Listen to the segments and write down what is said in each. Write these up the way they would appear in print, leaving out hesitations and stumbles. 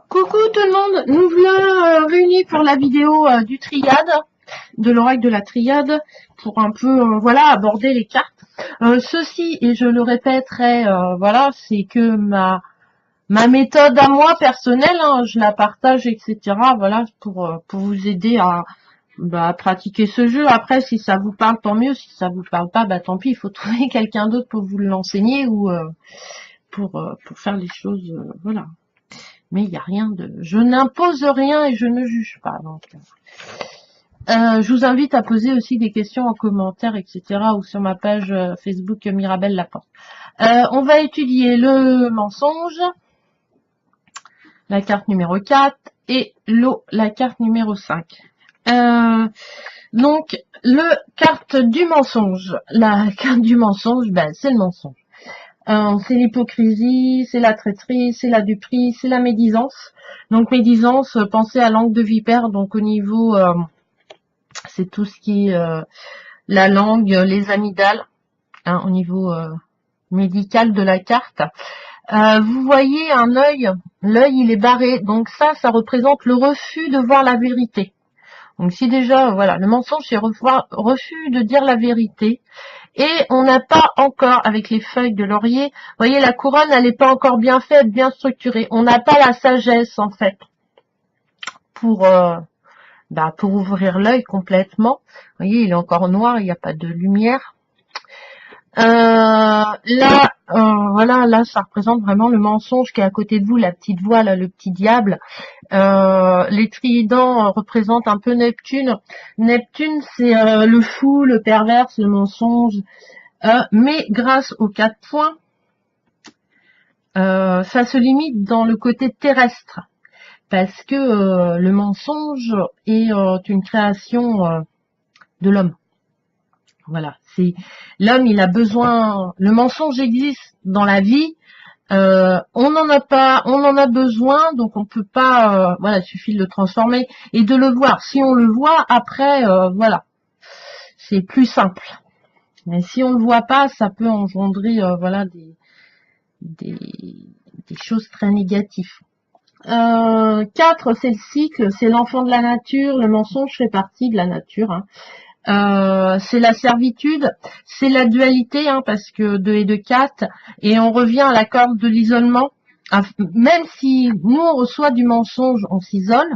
Coucou tout le monde, nous voilà réunis pour la vidéo du triade, de l'oracle de la triade, pour un peu voilà aborder les cartes. Ceci, et je le répéterai, voilà, c'est que ma méthode à moi personnelle, hein, je la partage, etc. Voilà, pour vous aider à pratiquer ce jeu. Après, si ça vous parle, tant mieux. Si ça vous parle pas, bah tant pis, il faut trouver quelqu'un d'autre pour vous l'enseigner ou pour faire les choses, voilà. Mais il n'y a rien de... Je n'impose rien et je ne juge pas. Donc, je vous invite à poser aussi des questions en commentaire, etc. ou sur ma page Facebook Mirabelle Laporte. On va étudier le mensonge, la carte numéro 4, et l'eau, la carte numéro 5. Donc, le carte du mensonge. La carte du mensonge, ben, c'est le mensonge. C'est l'hypocrisie, c'est la traîtrise, c'est la duperie, c'est la médisance. Donc médisance, pensez à langue de vipère, donc au niveau, c'est tout ce qui est la langue, les amygdales, hein, au niveau médical de la carte. Vous voyez un œil, l'œil il est barré, donc ça représente le refus de voir la vérité. Donc si déjà, voilà, le mensonge c'est refus de dire la vérité. Et on n'a pas encore, avec les feuilles de laurier, vous voyez, la couronne, elle n'est pas encore bien faite, bien structurée. On n'a pas la sagesse, en fait, pour ouvrir l'œil complètement. Vous voyez, il est encore noir, il n'y a pas de lumière. Voilà, là, ça représente vraiment le mensonge qui est à côté de vous, la petite voix, là, le petit diable. Les tridents représentent un peu Neptune. Neptune, c'est le fou, le perverse, le mensonge. Mais grâce aux 4 points, ça se limite dans le côté terrestre. Parce que le mensonge est une création de l'homme. Voilà, c'est l'homme, il a besoin. Le mensonge existe dans la vie. On n'en a pas, on en a besoin, donc on peut pas. Voilà, il suffit de le transformer et de le voir. Si on le voit, après, voilà, c'est plus simple. Mais si on le voit pas, ça peut engendrer, voilà, des choses très négatives. 4, c'est le cycle, c'est l'enfant de la nature. Le mensonge fait partie de la nature. Hein. C'est la servitude, c'est la dualité, hein, parce que 2 et 2, 4, et on revient à la corde de l'isolement. Même si nous on reçoit du mensonge, on s'isole,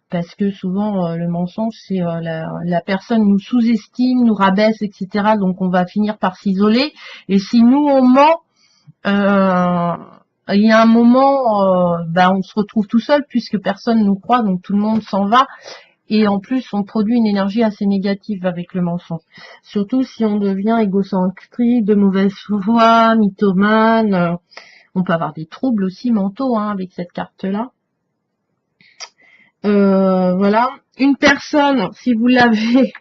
parce que souvent le mensonge, c'est la personne nous sous-estime, nous rabaisse, etc. Donc on va finir par s'isoler. Et si nous on ment, il y a un moment, on se retrouve tout seul puisque personne nous croit, donc tout le monde s'en va. Et en plus, on produit une énergie assez négative avec le mensonge. Surtout si on devient égocentrique, de mauvaise foi, mythomane. On peut avoir des troubles aussi mentaux, hein, avec cette carte-là. Voilà. Une personne, si vous l'avez,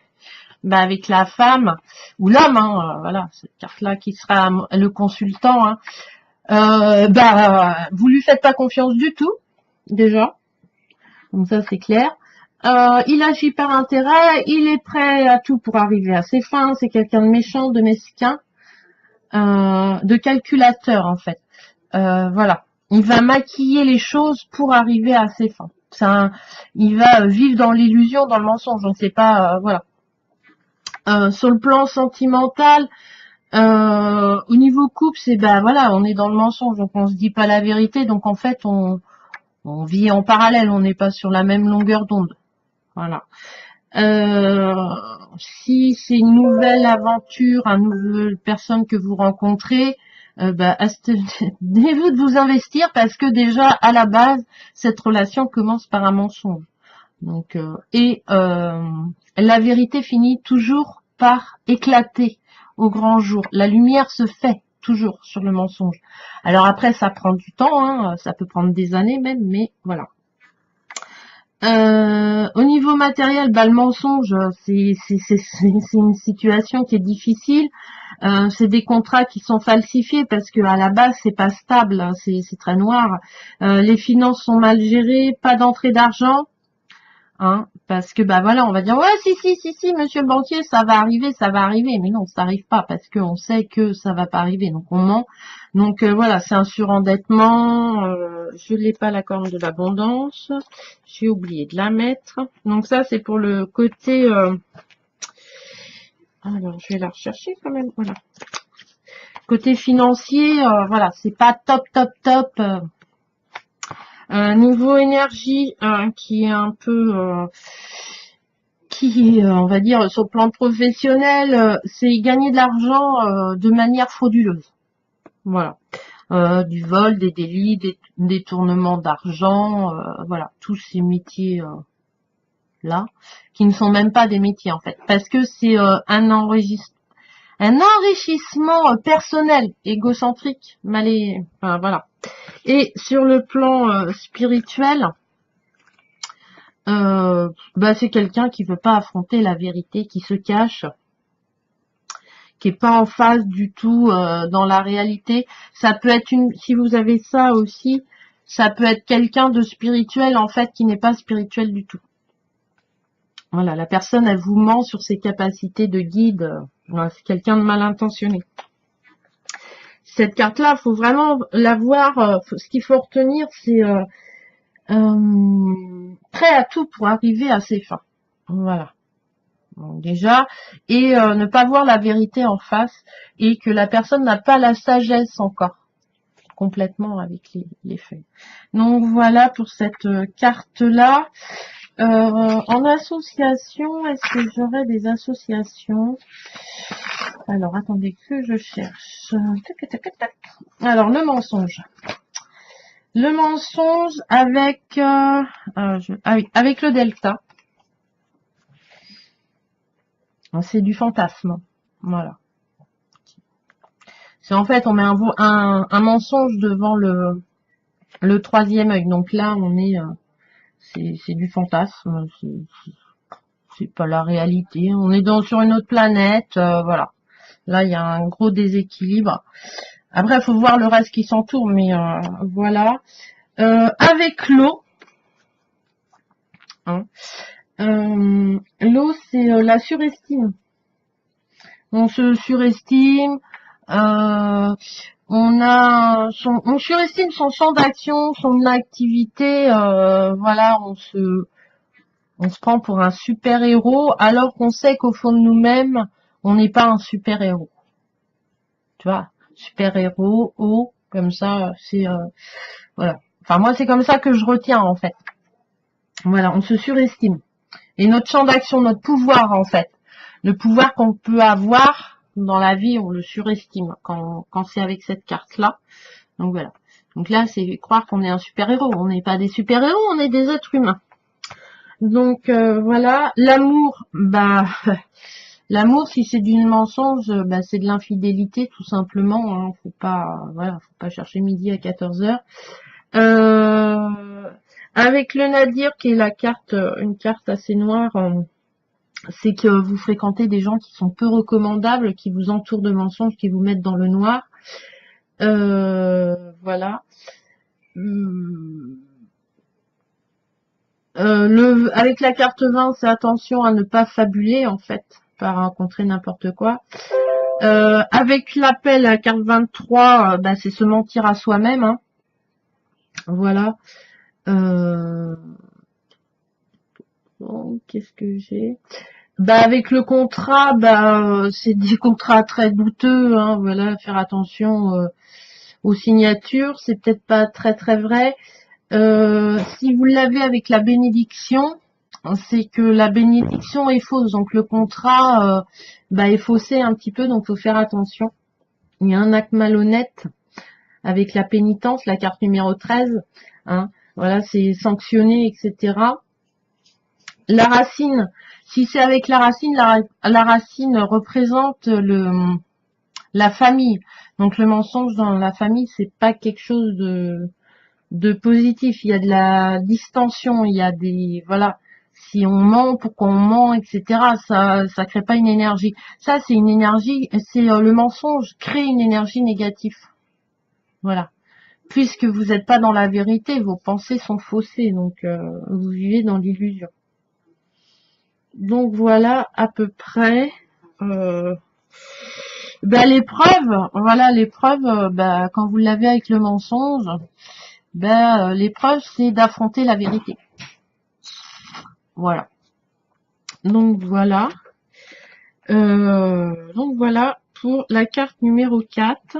avec la femme ou l'homme, hein, voilà, cette carte-là qui sera le consultant, hein, vous lui faites pas confiance du tout, déjà. Donc ça, c'est clair. Il agit par intérêt, il est prêt à tout pour arriver à ses fins, c'est quelqu'un de méchant, de mesquin, de calculateur, en fait. Voilà. Il va maquiller les choses pour arriver à ses fins. Il va vivre dans l'illusion, dans le mensonge. Donc c'est pas, voilà. Sur le plan sentimental, au niveau couple, c'est voilà, on est dans le mensonge, donc on se dit pas la vérité, donc en fait on vit en parallèle, on n'est pas sur la même longueur d'onde. Voilà. Si c'est une nouvelle aventure, une nouvelle personne que vous rencontrez, abstenez-vous de vous investir parce que déjà à la base cette relation commence par un mensonge. Donc la vérité finit toujours par éclater au grand jour. La lumière se fait toujours sur le mensonge. Alors après ça prend du temps, hein, ça peut prendre des années même, mais voilà. Au niveau matériel, le mensonge, c'est une situation qui est difficile. C'est des contrats qui sont falsifiés parce que à la base c'est pas stable, hein, c'est très noir. Les finances sont mal gérées, pas d'entrée d'argent, hein, Parce que bah voilà, on va dire ouais si monsieur le banquier, ça va arriver, mais non, ça arrive pas parce qu'on sait que ça va pas arriver, donc on ment. Donc voilà, c'est un surendettement. Je n'ai pas la corne de l'abondance, j'ai oublié de la mettre. Donc ça c'est pour le côté. Alors je vais la rechercher quand même. Voilà. Côté financier, voilà, c'est pas top. Niveau énergie, qui est un peu on va dire, sur le plan professionnel, c'est gagner de l'argent de manière frauduleuse. Voilà. Du vol, des délits, des détournements d'argent, voilà, tous ces métiers là, qui ne sont même pas des métiers en fait, parce que c'est un enrichissement personnel, égocentrique, enfin, voilà. Et sur le plan spirituel, bah, c'est quelqu'un qui veut pas affronter la vérité, qui se cache, qui est pas en phase du tout dans la réalité. Ça peut être si vous avez ça aussi, ça peut être quelqu'un de spirituel en fait qui n'est pas spirituel du tout. Voilà, la personne elle vous ment sur ses capacités de guide. Voilà, c'est quelqu'un de mal intentionné. Cette carte-là, faut vraiment la voir. Ce qu'il faut retenir, c'est prêt à tout pour arriver à ses fins. Voilà. Donc déjà, et ne pas voir la vérité en face, et que la personne n'a pas la sagesse encore complètement avec les feuilles. Donc voilà pour cette carte-là. En association, est-ce que j'aurais des associations? Alors attendez que je cherche. Alors le mensonge. Le mensonge avec oui, avec le delta. C'est du fantasme. Voilà. C'est en fait, on met un mensonge devant le troisième œil. Donc là, on est, c'est du fantasme. C'est pas la réalité. On est sur une autre planète. Voilà. Là, il y a un gros déséquilibre. Après, il faut voir le reste qui s'entoure. Mais voilà. Avec l'eau. Hein, l'eau, c'est la surestime. On se surestime, on surestime son champ d'action, son activité, voilà, on se prend pour un super héros, alors qu'on sait qu'au fond de nous-mêmes, on n'est pas un super héros. Tu vois, super héros, comme ça, c'est voilà. Enfin moi c'est comme ça que je retiens en fait. Voilà, on se surestime. Et notre champ d'action, notre pouvoir en fait, le pouvoir qu'on peut avoir dans la vie, on le surestime quand c'est avec cette carte-là. Donc voilà. Donc là, c'est croire qu'on est un super-héros. On n'est pas des super-héros, on est des êtres humains. Donc voilà. L'amour, bah l'amour, si c'est du mensonge, bah c'est de l'infidélité tout simplement. Hein. Faut pas chercher midi à 14h. Avec le nadir, qui est une carte assez noire. C'est que vous fréquentez des gens qui sont peu recommandables, qui vous entourent de mensonges, qui vous mettent dans le noir. Voilà. Avec la carte 20, c'est attention à ne pas fabuler, en fait, pas rencontrer n'importe quoi. Avec l'appel à carte 23, bah, c'est se mentir à soi-même. Hein. Voilà. Bon, qu'est-ce que j'ai? Bah avec le contrat, bah c'est des contrats très douteux, hein, voilà, faire attention aux signatures, c'est peut-être pas très vrai. Si vous l'avez avec la bénédiction, c'est que la bénédiction est fausse, donc le contrat est faussé un petit peu, donc faut faire attention. Il y a un acte malhonnête avec la pénitence, la carte numéro 13, hein, voilà, c'est sanctionné, etc. La racine, si c'est avec la racine, la racine représente la famille. Donc le mensonge dans la famille, c'est pas quelque chose de positif. Il y a de la distension, il y a des voilà. Si on ment, pourquoi on ment, etc. Ça crée pas une énergie. Ça, c'est une énergie. C'est le mensonge crée une énergie négative. Voilà. Puisque vous n'êtes pas dans la vérité, vos pensées sont faussées, donc vous vivez dans l'illusion. Donc voilà à peu près. L'épreuve, voilà l'épreuve. Quand vous l'avez avec le mensonge, l'épreuve c'est d'affronter la vérité. Voilà. Donc voilà. Donc voilà pour la carte numéro 4.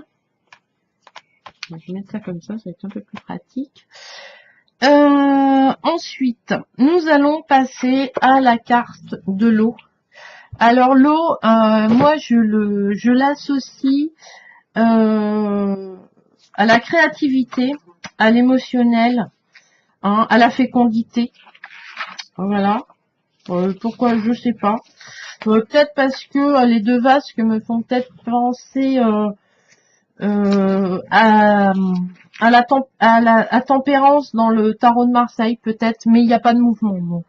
Je vais mettre ça comme ça va être un peu plus pratique. Ensuite, nous allons passer à la carte de l'eau. Alors l'eau, moi je l'associe à la créativité, à l'émotionnel, hein, à la fécondité. Voilà. Pourquoi je sais pas. Peut-être parce que les deux vases me font peut-être penser à tempérance dans le tarot de Marseille peut-être, mais il n'y a pas de mouvement. Donc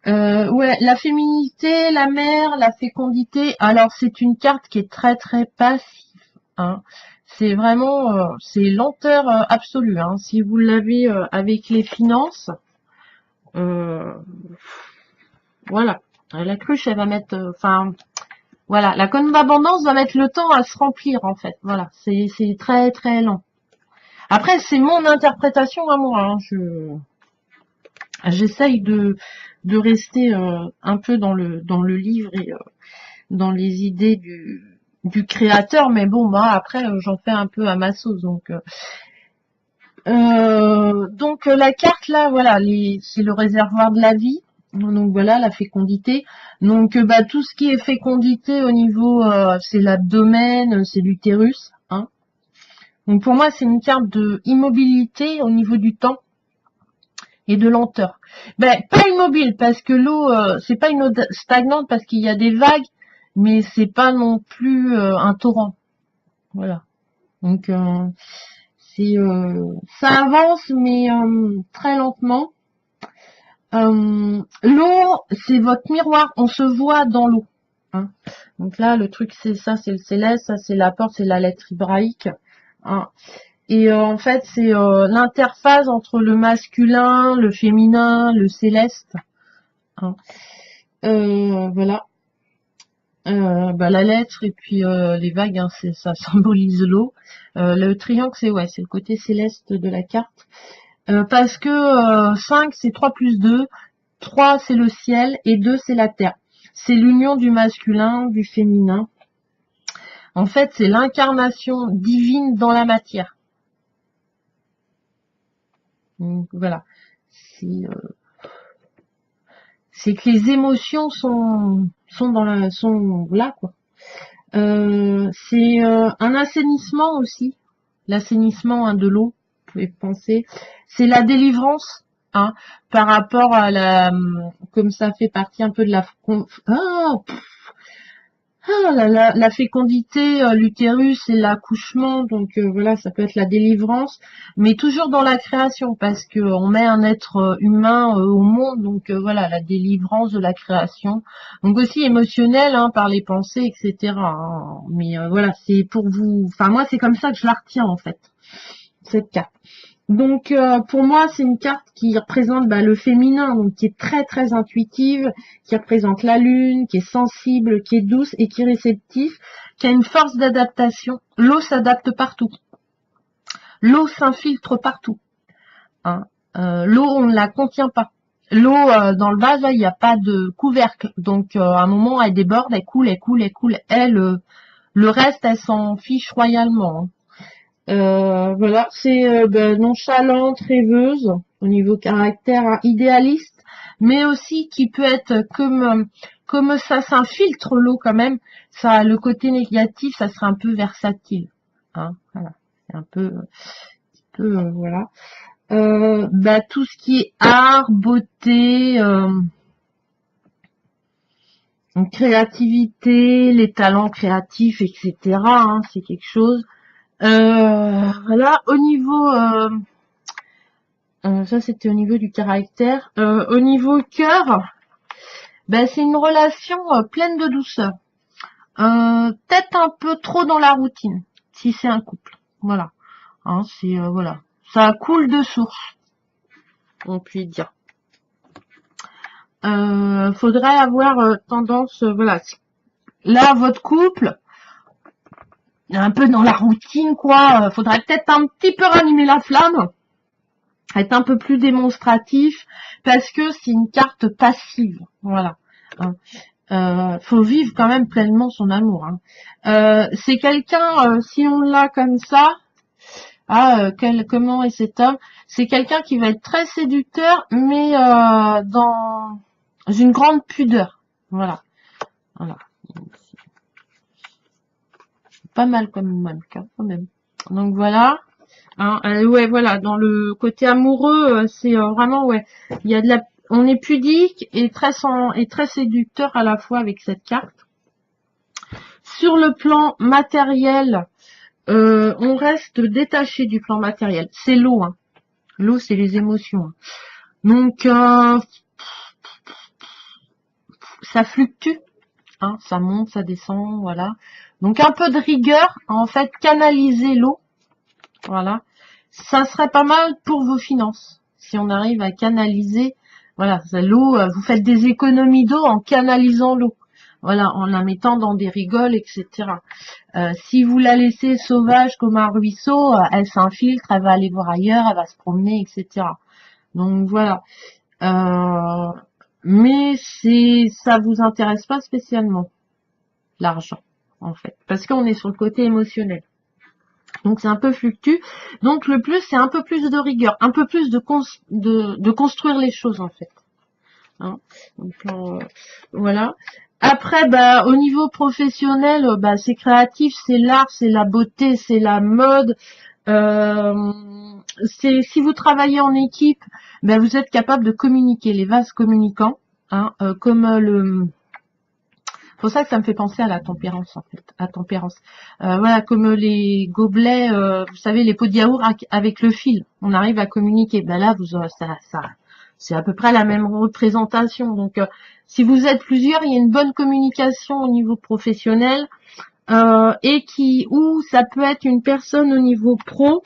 ouais, la féminité, la mer, la fécondité. Alors c'est une carte qui est très très passive. Hein. C'est vraiment c'est lenteur absolue. Hein. Si vous l'avez avec les finances, voilà. La cruche, elle va mettre, voilà, la conne d'abondance va mettre le temps à se remplir en fait. Voilà, c'est très très lent. Après, c'est mon interprétation à moi. Hein. J'essaye de rester un peu dans le livre et dans les idées du créateur, mais bon, moi après j'en fais un peu à ma sauce. Donc la carte là, voilà, c'est le réservoir de la vie. Donc voilà, la fécondité. Donc tout ce qui est fécondité au niveau, c'est l'abdomen, c'est l'utérus. Hein. Donc pour moi, c'est une carte de immobilité au niveau du temps et de lenteur. Pas immobile parce que l'eau, c'est pas une eau stagnante parce qu'il y a des vagues, mais c'est pas non plus un torrent. Voilà. Donc ça avance mais très lentement. L'eau, c'est votre miroir, on se voit dans l'eau. Hein. Donc là, le truc, c'est ça, c'est le céleste, ça c'est la porte, c'est la lettre hébraïque. Hein. Et en fait, c'est l'interface entre le masculin, le féminin, le céleste. Hein. Voilà. La lettre et puis les vagues, hein, ça symbolise l'eau. Le triangle, c'est le côté céleste de la carte. Parce que 5, c'est 3 plus 2. 3, c'est le ciel et 2, c'est la terre. C'est l'union du masculin, du féminin. En fait, c'est l'incarnation divine dans la matière. Donc, voilà. C'est que les émotions sont là, quoi. C'est un assainissement aussi. L'assainissement de l'eau, vous pouvez penser. C'est la délivrance. Hein, par rapport à comme ça fait partie un peu de la fécondité, l'utérus et l'accouchement, donc voilà, ça peut être la délivrance, mais toujours dans la création, parce que on met un être humain au monde, donc voilà, la délivrance de la création, donc aussi émotionnel, hein, par les pensées, etc. Hein, mais voilà, c'est pour vous, enfin moi c'est comme ça que je la retiens en fait, cette carte. Donc pour moi c'est une carte qui représente le féminin, donc qui est très très intuitive, qui représente la lune, qui est sensible, qui est douce et qui est réceptif, qui a une force d'adaptation. L'eau s'adapte partout. L'eau s'infiltre partout. Hein. L'eau on ne la contient pas. L'eau dans le vase il n'y a pas de couvercle, donc à un moment elle déborde, elle coule, elle coule, elle coule. Le reste elle s'en fiche royalement. Hein. Voilà, c'est nonchalante, rêveuse au niveau caractère, hein, idéaliste, mais aussi qui peut être comme ça s'infiltre l'eau quand même. Ça, le côté négatif, ça sera un peu versatile. Hein, voilà, c'est un peu voilà. Tout ce qui est art, beauté, créativité, les talents créatifs, etc. Hein, c'est quelque chose. Voilà, au niveau ça c'était au niveau du caractère. Au niveau cœur, c'est une relation pleine de douceur. Peut-être un peu trop dans la routine, si c'est un couple. Voilà. Hein, c'est voilà. Ça coule de source, on peut dire. faudrait avoir tendance, voilà. Là, votre couple, un peu dans la routine, quoi. Faudrait peut-être un petit peu ranimer la flamme, être un peu plus démonstratif, parce que c'est une carte passive, voilà. Faut vivre quand même pleinement son amour. C'est quelqu'un, si on l'a comme ça, comment est cet homme? C'est quelqu'un qui va être très séducteur, mais dans une grande pudeur. Voilà. Voilà. Pas mal comme mannequin, quand même. Donc voilà. Ouais, voilà. Dans le côté amoureux, c'est vraiment, ouais. Il y a de la, on est pudique et très séducteur à la fois avec cette carte. Sur le plan matériel, on reste détaché du plan matériel. C'est l'eau, hein. L'eau, c'est les émotions. Hein. Donc, ça fluctue, hein, ça monte, ça descend, voilà. Donc, un peu de rigueur, en fait, canaliser l'eau, voilà. Ça serait pas mal pour vos finances. Si on arrive à canaliser, voilà, l'eau, vous faites des économies d'eau en canalisant l'eau. Voilà, en la mettant dans des rigoles, etc. Si vous la laissez sauvage comme un ruisseau, elle s'infiltre, elle va aller voir ailleurs, elle va se promener, etc. Donc voilà. Mais ça vous intéresse pas spécialement, l'argent, en fait. Parce qu'on est sur le côté émotionnel. Donc c'est un peu fluctue. Donc le plus, c'est un peu plus de rigueur, un peu plus de construire les choses, en fait. Hein. Donc, voilà. Après, au niveau professionnel, c'est créatif, c'est l'art, c'est la beauté, c'est la mode. Si vous travaillez en équipe, vous êtes capable de communiquer, les vases communicants, hein, comme c'est pour ça que ça me fait penser à la tempérance, en fait, à tempérance. Voilà, comme les gobelets, vous savez, les pots de yaourt avec le fil, on arrive à communiquer. Là, c'est à peu près la même représentation. Donc, si vous êtes plusieurs, il y a une bonne communication au niveau professionnel, ou ça peut être une personne au niveau pro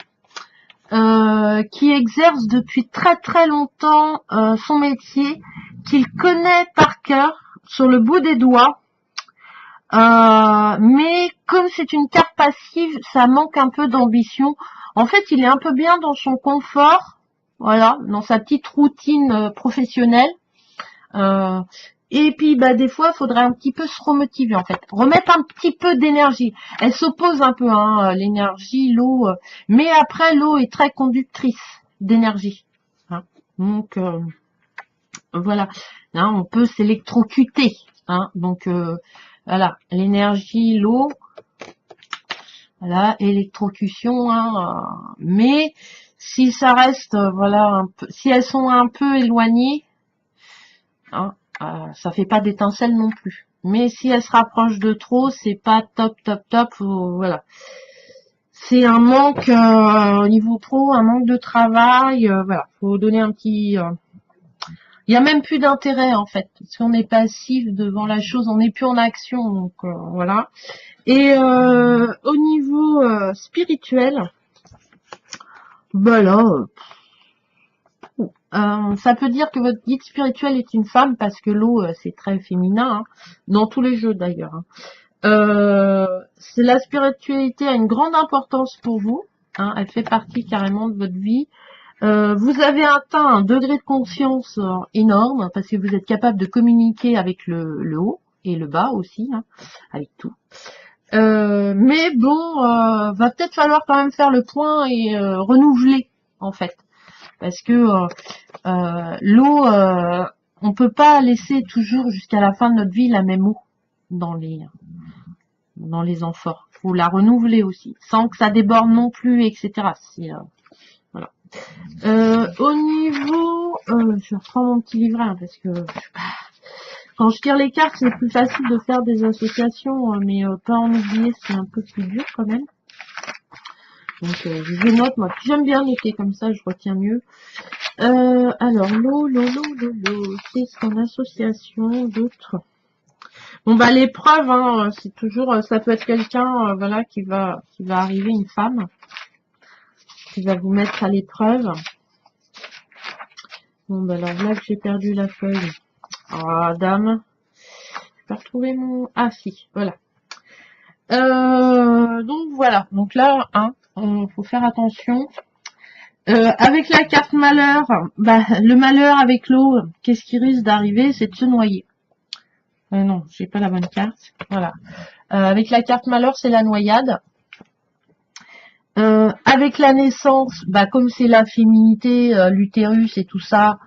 qui exerce depuis très très longtemps son métier, qu'il connaît par cœur sur le bout des doigts. Mais comme c'est une carte passive, ça manque un peu d'ambition. En fait, il est un peu bien dans son confort, voilà, dans sa petite routine professionnelle. Et puis, des fois, il faudrait un petit peu se remotiver, en fait. Remettre un petit peu d'énergie. Elle s'oppose un peu, hein, l'énergie, l'eau. Mais après, l'eau est très conductrice d'énergie. Hein. Donc, voilà. Hein, on peut s'électrocuter. Hein. Donc, voilà. L'énergie, l'eau. Voilà. Électrocution. Hein, mais si ça reste, voilà, un peu, si elles sont un peu éloignées, hein, ça fait pas d'étincelle non plus. Mais si elle se rapproche de trop, c'est pas top, top, top. Voilà. C'est un manque au niveau pro, un manque de travail. Voilà. Faut donner un petit. Il y a même plus d'intérêt en fait. Si on est passif devant la chose, on n'est plus en action. Donc voilà. Et au niveau spirituel, là. Ça peut dire que votre guide spirituel est une femme parce que l'eau c'est très féminin, hein, dans tous les jeux d'ailleurs. Hein. La spiritualité a une grande importance pour vous, hein, elle fait partie carrément de votre vie. Vous avez atteint un degré de conscience énorme parce que vous êtes capable de communiquer avec le haut et le bas aussi, hein, avec tout. Mais bon, va peut-être falloir quand même faire le point et renouveler en fait. Parce que l'eau, on peut pas laisser toujours jusqu'à la fin de notre vie la même eau dans les amphores. Faut la renouveler aussi, sans que ça déborde non plus, etc. Voilà. Au niveau, je reprends mon petit livret hein, parce que quand je tire les cartes, c'est plus facile de faire des associations, mais pas en oublier, c'est un peu plus dur quand même. Donc je note, moi j'aime bien noter comme ça, je retiens mieux. Alors l'eau, qu'est-ce qu'en association d'autres? Bon l'épreuve, hein, c'est toujours, ça peut être quelqu'un, voilà, qui va arriver, une femme, qui va vous mettre à l'épreuve. Bon alors là que j'ai perdu la feuille. Ah, dame. Je peux retrouver mon... Ah, si, voilà. Donc, voilà. Donc là, hein, faut faire attention. Avec la carte malheur, bah, le malheur avec l'eau, qu'est-ce qui risque d'arriver? C'est de se noyer. Non, j'ai pas la bonne carte. Voilà. Avec la carte malheur, c'est la noyade. Avec la naissance, bah, comme c'est la féminité, l'utérus et tout ça,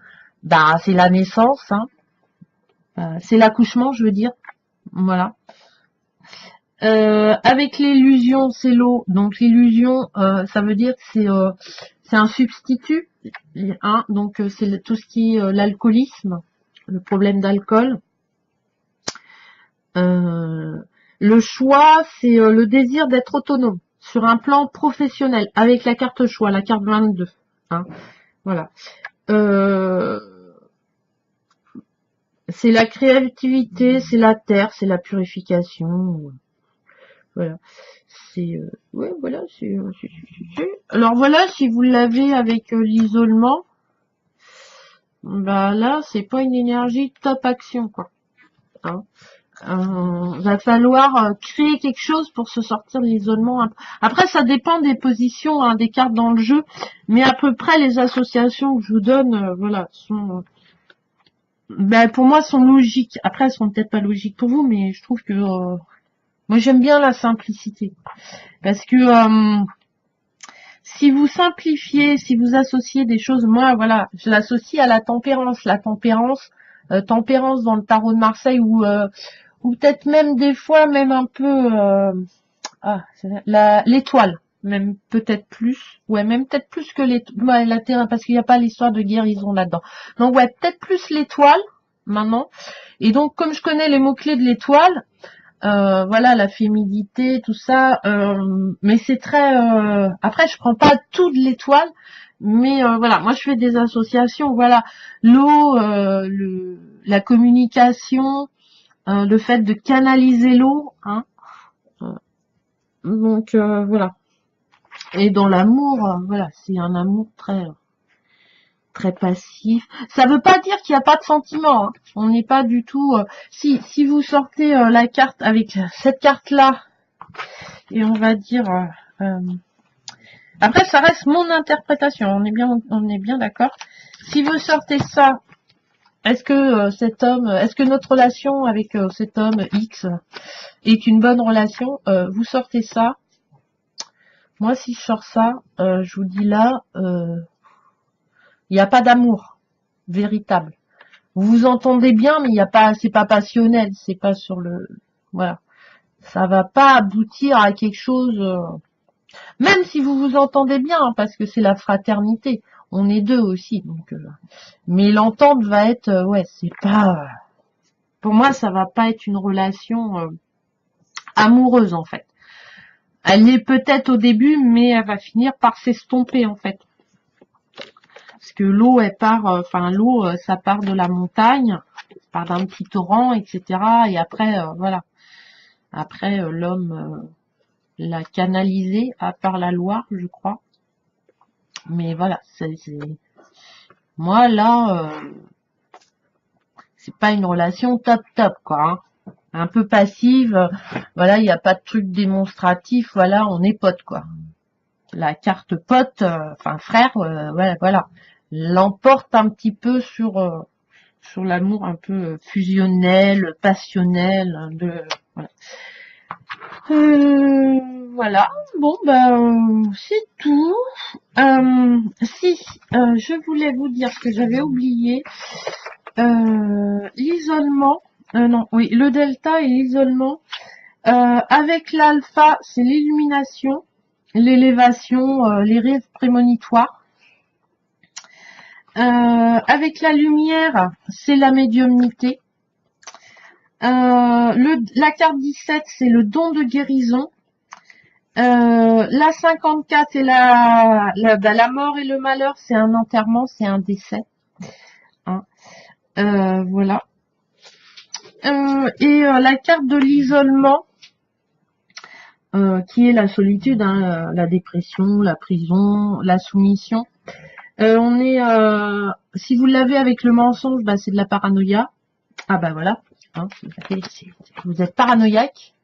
bah, c'est la naissance, hein. C'est l'accouchement, je veux dire. Voilà. Avec l'illusion, c'est l'eau. Donc l'illusion, ça veut dire que c'est un substitut, hein. Donc c'est tout ce qui est l'alcoolisme, le problème d'alcool. Le choix, c'est le désir d'être autonome sur un plan professionnel avec la carte choix, la carte 22. Hein. Voilà. C'est la créativité, c'est la terre, c'est la purification. Voilà. C'est ouais, voilà. Alors voilà, si vous l'avez avec l'isolement, bah là, c'est pas une énergie top action, quoi. Hein. Va falloir créer quelque chose pour se sortir de l'isolement. Après, ça dépend des positions, hein, des cartes dans le jeu, mais à peu près les associations que je vous donne, voilà, sont, ben, pour moi, sont logiques. Après, elles sont peut-être pas logiques pour vous, mais je trouve que moi, j'aime bien la simplicité, parce que si vous simplifiez, si vous associez des choses, moi, voilà, je l'associe à la tempérance. La tempérance, tempérance dans le tarot de Marseille, ou peut-être même des fois, même un peu l'étoile, même peut-être plus, ouais, même peut-être plus que la terre, parce qu'il n'y a pas l'histoire de guérison là-dedans. Donc ouais, peut-être plus l'étoile maintenant. Et donc, comme je connais les mots-clés de l'étoile, voilà, la féminité, tout ça, mais c'est très... Après, je prends pas tout de l'étoile, mais voilà, moi je fais des associations, voilà, l'eau, la communication, le fait de canaliser l'eau, hein. Donc voilà. Et dans l'amour, voilà, c'est un amour très passif. Ça veut pas dire qu'il n'y a pas de sentiment. Hein. On n'est pas du tout. Si vous sortez la carte avec cette carte-là, et on va dire. Après, ça reste mon interprétation. On est bien d'accord. Si vous sortez ça, est-ce que cet homme, est-ce que notre relation avec cet homme X est une bonne relation? Vous sortez ça. Moi, si je sors ça, je vous dis là, il n'y a pas d'amour véritable. Vous vous entendez bien, mais il y a pas, c'est pas passionnel, c'est pas sur le, voilà. Ça va pas aboutir à quelque chose, même si vous vous entendez bien, hein, parce que c'est la fraternité. On est deux aussi, donc. Mais l'entente va être, ouais, c'est pas. Pour moi, ça va pas être une relation amoureuse en fait. Elle est peut-être au début, mais elle va finir par s'estomper en fait. Parce que l'eau, elle part, enfin l'eau, ça part de la montagne, ça part d'un petit torrent, etc. Et après, voilà. Après, l'homme l'a canalisé par la Loire, je crois. Mais voilà, moi là, c'est pas une relation top quoi. Hein. Un peu passive, voilà, il n'y a pas de truc démonstratif, voilà, on est potes quoi. La carte pote, enfin frère, voilà, l'emporte un petit peu sur l'amour un peu fusionnel, passionnel, voilà. Voilà, bon ben c'est tout. Si je voulais vous dire ce que j'avais oublié, l'isolement, non, oui, le delta et l'isolement. Avec l'alpha, c'est l'illumination, l'élévation, les rêves prémonitoires. Avec la lumière, c'est la médiumnité. La carte 17, c'est le don de guérison. La 54, c'est la mort et le malheur, c'est un enterrement, c'est un décès. Hein. Voilà. Et la carte de l'isolement, qui est la solitude, hein, la dépression, la prison, la soumission. On est, si vous l'avez avec le mensonge, bah, c'est de la paranoïa. Ah bah voilà, hein, vous êtes paranoïaque.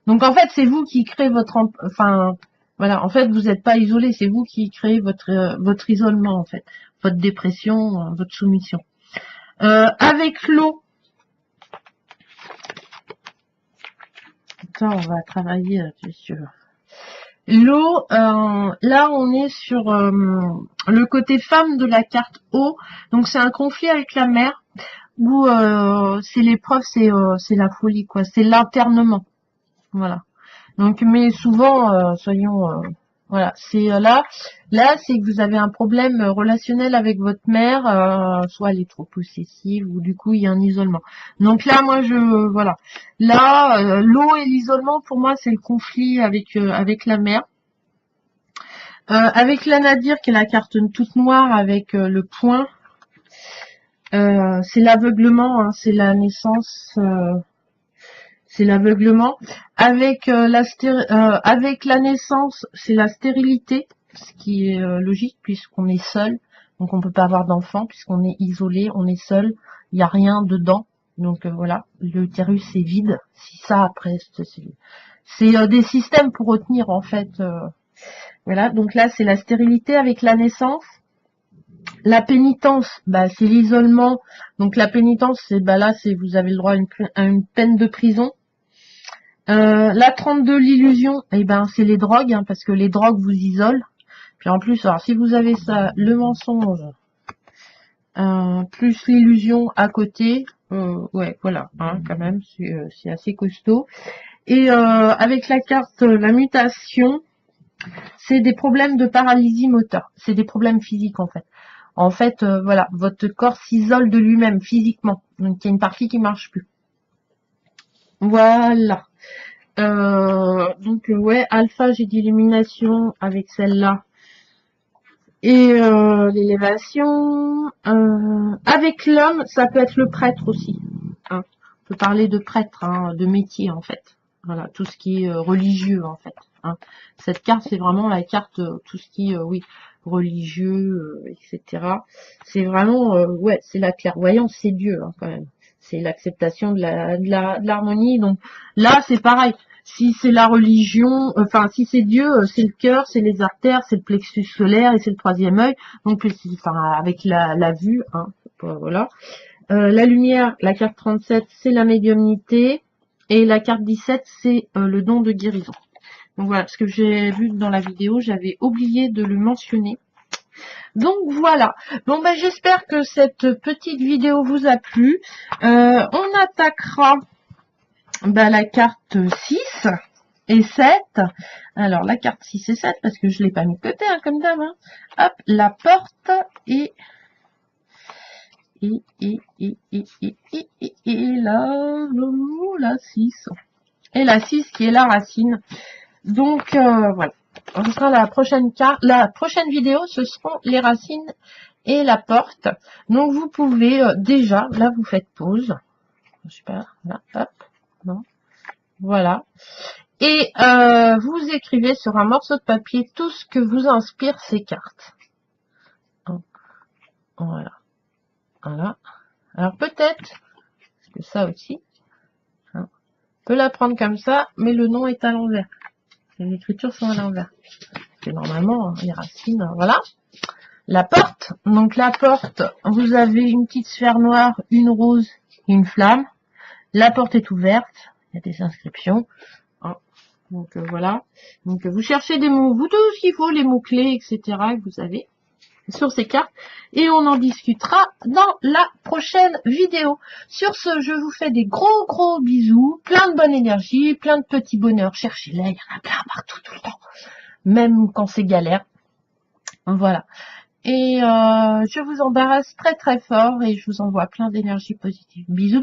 Donc en fait, c'est vous qui créez votre... Enfin, voilà, en fait, vous n'êtes pas isolé, c'est vous qui créez votre isolement, en fait. Votre dépression, votre soumission. Avec l'eau, on va travailler sur l'eau. Là, on est sur le côté femme de la carte eau. Donc c'est un conflit avec la mer où c'est l'épreuve, c'est la folie, quoi. C'est l'internement. Voilà. Donc, mais souvent, soyons, voilà, c'est là, c'est que vous avez un problème relationnel avec votre mère, soit elle est trop possessive ou du coup il y a un isolement. Donc là, moi, voilà, là, l'eau et l'isolement pour moi c'est le conflit avec la mère. Avec la Nadir qui est la carte toute noire avec le point, c'est l'aveuglement, hein, c'est la naissance. C'est l'aveuglement. Avec avec la naissance, c'est la stérilité, ce qui est logique puisqu'on est seul, donc on peut pas avoir d'enfant puisqu'on est isolé, on est seul, il n'y a rien dedans. Donc voilà, l'utérus est vide. Si ça après, c'est des systèmes pour retenir en fait. Voilà, donc là c'est la stérilité avec la naissance. La pénitence, bah, c'est l'isolement. Donc la pénitence, c'est bah là, c'est vous avez le droit à une peine de prison. La 32, l'illusion, eh ben c'est les drogues, hein, parce que les drogues vous isolent. Puis en plus, alors si vous avez ça, le mensonge, plus l'illusion à côté, ouais, voilà, hein, quand même, c'est assez costaud. Et avec la carte la mutation, c'est des problèmes de paralysie moteur, c'est des problèmes physiques en fait. En fait, voilà, votre corps s'isole de lui-même physiquement, donc il y a une partie qui marche plus. Voilà. Donc ouais, alpha, j'ai d'illumination avec celle-là. Et l'élévation. Avec l'homme, ça peut être le prêtre aussi. Hein. On peut parler de prêtre, hein, de métier en fait. Voilà, tout ce qui est religieux en fait. Hein. Cette carte, c'est vraiment la carte, tout ce qui est, oui, religieux, etc. C'est vraiment, ouais, c'est la clairvoyance, c'est Dieu hein, quand même. C'est l'acceptation de l'harmonie. Donc là, c'est pareil. Si c'est la religion, enfin si c'est Dieu, c'est le cœur, c'est les artères, c'est le plexus solaire et c'est le troisième œil. Donc enfin avec la vue, hein, voilà. La lumière, la carte 37, c'est la médiumnité et la carte 17, c'est le don de guérison. Donc voilà, ce que j'ai vu dans la vidéo, j'avais oublié de le mentionner. Donc voilà. Bon ben j'espère que cette petite vidéo vous a plu. On attaquera la carte 6 et 7. Alors la carte 6 et 7 parce que je l'ai pas mis de côté hein, comme d'hab. Hein. Hop, la porte et la 6. Et la 6 qui est la racine. Donc voilà. Ce sera la prochaine carte. La prochaine vidéo, ce seront les racines et la porte. Donc vous pouvez déjà, là vous faites pause. Super. Là, hop. Non. Voilà. Et vous écrivez sur un morceau de papier tout ce que vous inspire ces cartes. Voilà. Voilà. Alors peut-être, parce que ça aussi, hein, on peut la prendre comme ça, mais le nom est à l'envers. Les écritures sont à l'envers. C'est normalement les racines, voilà. La porte. Donc la porte, vous avez une petite sphère noire, une rose, une flamme. La porte est ouverte. Il y a des inscriptions. Hein. Donc voilà. Donc vous cherchez des mots, vous tout ce qu'il faut, les mots-clés, etc. que vous avez sur ces cartes. Et on en discutera dans la prochaine vidéo. Sur ce, je vous fais des gros bisous. Plein de bonne énergie, plein de petits bonheurs. Cherchez-les, il y en a plein partout, tout le temps. Même quand c'est galère. Voilà. Et je vous embarrasse très fort et je vous envoie plein d'énergie positive. Bisous.